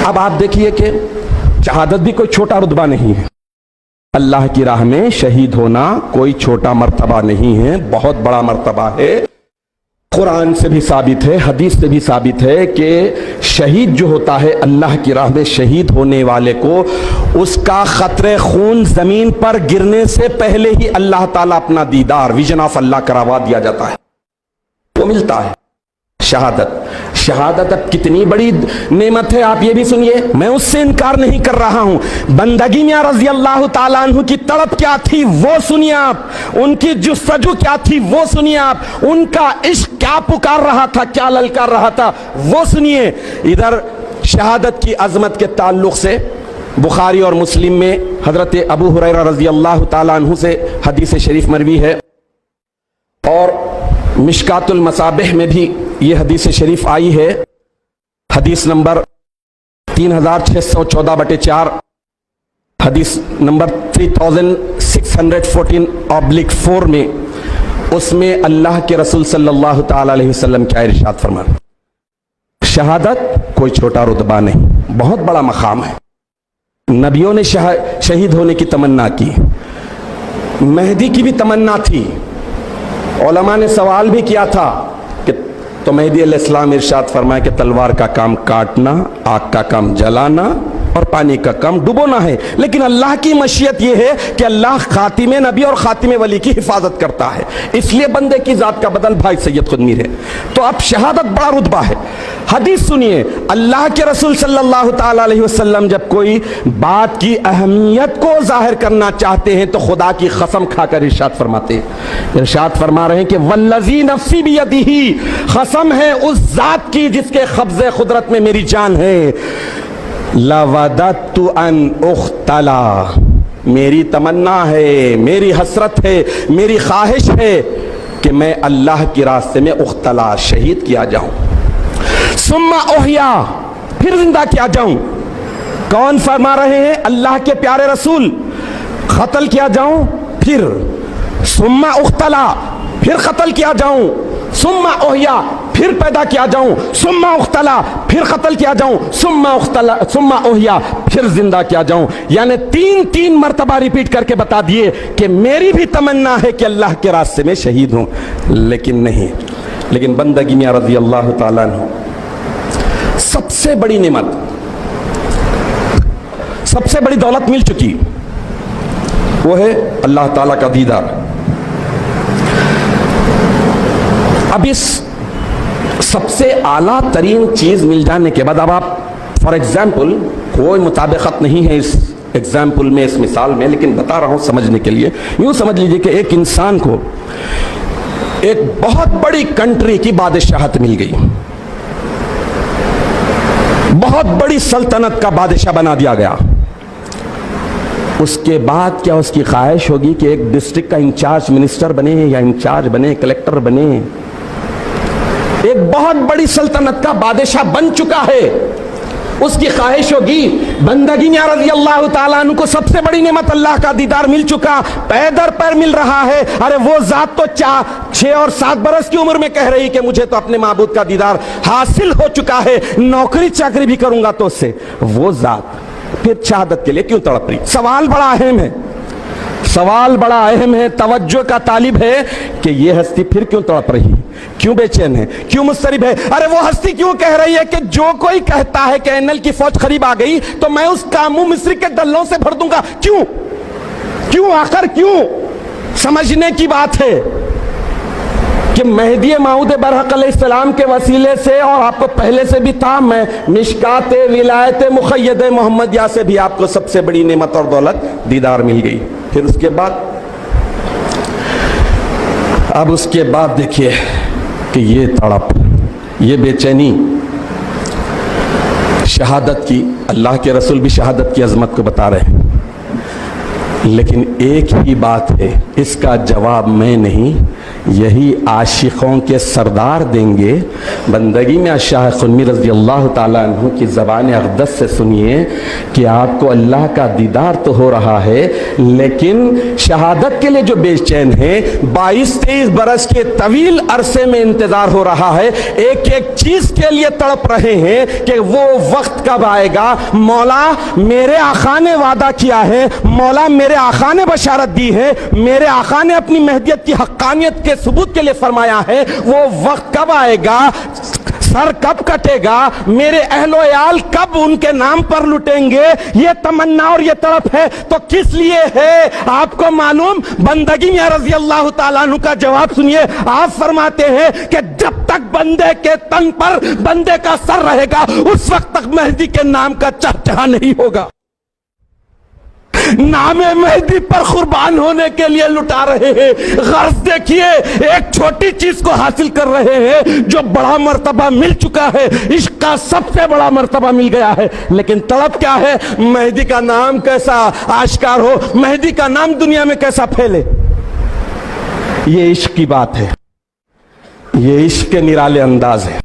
اب آپ دیکھیے کہ شہادت بھی کوئی چھوٹا رتبہ نہیں ہے. اللہ کی راہ میں شہید ہونا کوئی چھوٹا مرتبہ نہیں ہے، بہت بڑا مرتبہ ہے. قرآن سے بھی ثابت ہے، حدیث سے بھی ثابت ہے کہ شہید جو ہوتا ہے اللہ کی راہ میں شہید ہونے والے کو اس کا قطرے خون زمین پر گرنے سے پہلے ہی اللہ تعالیٰ اپنا دیدار ویژن آف اللہ کروا دیا جاتا ہے، وہ ملتا ہے. شہادت اب کتنی بڑی نعمت ہے آپ یہ بھی سنیے. میں اس سے انکار نہیں کر رہا ہوں. بندگی میاں رضی اللہ تعالیٰ عنہ کی تڑپ کیا تھی وہ سنیے آپ، ان کی جستجو کیا تھی وہ سنیے آپ، ان کا عشق کیا پکار رہا تھا، کیا للکار رہا تھا وہ سنیے. ادھر شہادت کی عظمت کے تعلق سے بخاری اور مسلم میں حضرت ابو ہریرہ رضی اللہ تعالیٰ عنہ سے حدیث شریف مروی ہے، اور مشکات المصابیح میں بھی یہ حدیث شریف آئی ہے. حدیث نمبر 3614/4، حدیث نمبر 3614/4 میں، اس میں اللہ کے رسول صلی اللہ تعالی علیہ وسلم کیا ارشاد فرمان. شہادت کوئی چھوٹا رتبہ نہیں، بہت بڑا مقام ہے. نبیوں نے شہید ہونے کی تمنا کی، مہدی کی بھی تمنا تھی. علماء نے سوال بھی کیا تھا کہ تو مہدی علیہ السلام ارشاد فرمائے کہ تلوار کا کام کاٹنا، آگ کا کام جلانا اور پانی کا کام ڈبونا ہے. لیکن اللہ کی مشیت یہ ہے کہ اللہ خاتم نبی اور خاتم ولی کی حفاظت کرتا ہے، اس لیے بندے کی ذات کا بدل بھائی سید خود میر ہے. تو اب شہادت بڑا رتبہ ہے. حدیث سنیے، اللہ کے رسول صلی اللہ تعالی علیہ وسلم جب کوئی بات کی اہمیت کو ظاہر کرنا چاہتے ہیں تو خدا کی قسم کھا کر ارشاد فرماتے ہیں. ارشاد فرما رہے ہیں کہ والذی نفسی بیدہ، قسم ہے اس ذات کی جس کے قبضے قدرت میں میری جان ہے، لَوَدَدْتُ أَنْ أُخْتَلَا، میری تمنا ہے، میری حسرت ہے، میری خواہش ہے کہ میں اللہ کی راستے میں اختلا، شہید کیا جاؤں. ثم احیا، پھر زندہ کیا جاؤں. کون فرما رہے ہیں؟ اللہ کے پیارے رسول. قتل کیا جاؤں، پھر ثم اختلا، پھر قتل کیا جاؤں. ثم احیا، پھر پیدا کیا جاؤں. ثم اختلا، پھر قتل کیا جاؤں. ثم اختلا، ثم احیا، پھر زندہ کیا جاؤں. یعنی تین مرتبہ ریپیٹ کر کے بتا دیے کہ میری بھی تمنا ہے کہ اللہ کے راستے میں شہید ہوں، لیکن نہیں. لیکن بندگی میاں رضی اللہ تعالیٰ عنہ سب سے بڑی نعمت، سب سے بڑی دولت مل چکی، وہ ہے اللہ تعالیٰ کا دیدار. اب اس سب سے اعلیٰ ترین چیز مل جانے کے بعد اب آپ فار ایگزامپل، کوئی مطابقت نہیں ہے اس ایگزامپل میں، اس مثال میں، لیکن بتا رہا ہوں سمجھنے کے لیے. یوں سمجھ لیجئے کہ ایک انسان کو ایک بہت بڑی کنٹری کی بادشاہت مل گئی، بہت بڑی سلطنت کا بادشاہ بنا دیا گیا. اس کے بعد کیا اس کی خواہش ہوگی کہ ایک ڈسٹرکٹ کا انچارج منسٹر بنے یا انچارج بنے، کلیکٹر بنے؟ ایک بہت بڑی سلطنت کا بادشاہ بن چکا ہے، اس کی خواہش ہوگی. بندگی میاں رضی اللہ تعالیٰ عنہ کو سب سے بڑی نعمت اللہ کا دیدار مل چکا، پے در پیر مل رہا ہے. ارے وہ ذات تو 6 اور 7 برس کی عمر میں کہہ رہی کہ مجھے تو اپنے معبود کا دیدار حاصل ہو چکا ہے، نوکری چاکری بھی کروں گا تو اس سے. وہ ذات پھر شہادت کے لیے کیوں تڑپ رہی؟ سوال بڑا اہم ہے، سوال بڑا اہم ہے، توجہ کا طالب ہے کہ یہ ہستی پھر کیوں تڑپ رہی، کیوں بے چین ہے، کیوں مضطرب ہے. ارے وہ ہستی کیوں کہہ رہی ہے کہ جو کوئی کہتا ہے کہ NL کی فوج قریب آ گئی تو میں اس کا منہ مصری کے ڈلوں سے بھر دوں گا. کیوں آخر کیوں؟ سمجھنے کی بات ہے کہ مہدی موعود برحق علیہ السلام کے وسیلے سے، اور آپ کو پہلے سے بھی تھا، میں مشکات ولایت مقید محمدیہ سے بھی آپ کو سب سے بڑی نعمت اور دولت دیدار مل گئی. پھر اس کے بعد، اب اس کے بعد دیکھیے کہ یہ تڑپ، یہ بے چینی شہادت کی. اللہ کے رسول بھی شہادت کی عظمت کو بتا رہے ہیں. لیکن ایک ہی بات ہے، اس کا جواب میں نہیں، یہی عاشقوں کے سردار دیں گے۔ بندگی میں شاہ قمی رضی اللہ تعالیٰ عنہ کی زبان اقدس سے سنیے کہ آپ کو اللہ کا دیدار تو ہو رہا ہے، لیکن شہادت کے لیے جو بے چین ہیں، 22-23 برس کے طویل عرصے میں انتظار ہو رہا ہے، ایک ایک چیز کے لیے تڑپ رہے ہیں کہ وہ وقت کب آئے گا۔ مولا میرے آقا نے وعدہ کیا ہے، مولا میرے آقا نے بشارت دی ہے، میرے آقا نے اپنی مہدیت کی حقانیت کے ثبوت کے لیے فرمایا ہے، وہ وقت کب آئے گا، سر کب کٹے گا، میرے اہل و عیال کب ان کے نام پر لٹیں گے، یہ تمنا اور یہ طرف ہے تو کس لیے ہے آپ کو معلوم۔ بندگی میں رضی اللہ تعالیٰ عنہ کا جواب سنیے، آپ فرماتے ہیں کہ جب تک بندے کے تن پر بندے کا سر رہے گا اس وقت تک مہدی کے نام کا چہچہا نہیں ہوگا۔ نام مہدی پر قربان ہونے کے لیے لٹا رہے ہیں، غرض دیکھیے ایک چھوٹی چیز کو حاصل کر رہے ہیں جو بڑا مرتبہ مل چکا ہے، عشق کا سب سے بڑا مرتبہ مل گیا ہے، لیکن طلب کیا ہے، مہدی کا نام کیسا آشکار ہو، مہدی کا نام دنیا میں کیسا پھیلے۔ یہ عشق کی بات ہے، یہ عشق کے نرالے انداز ہے۔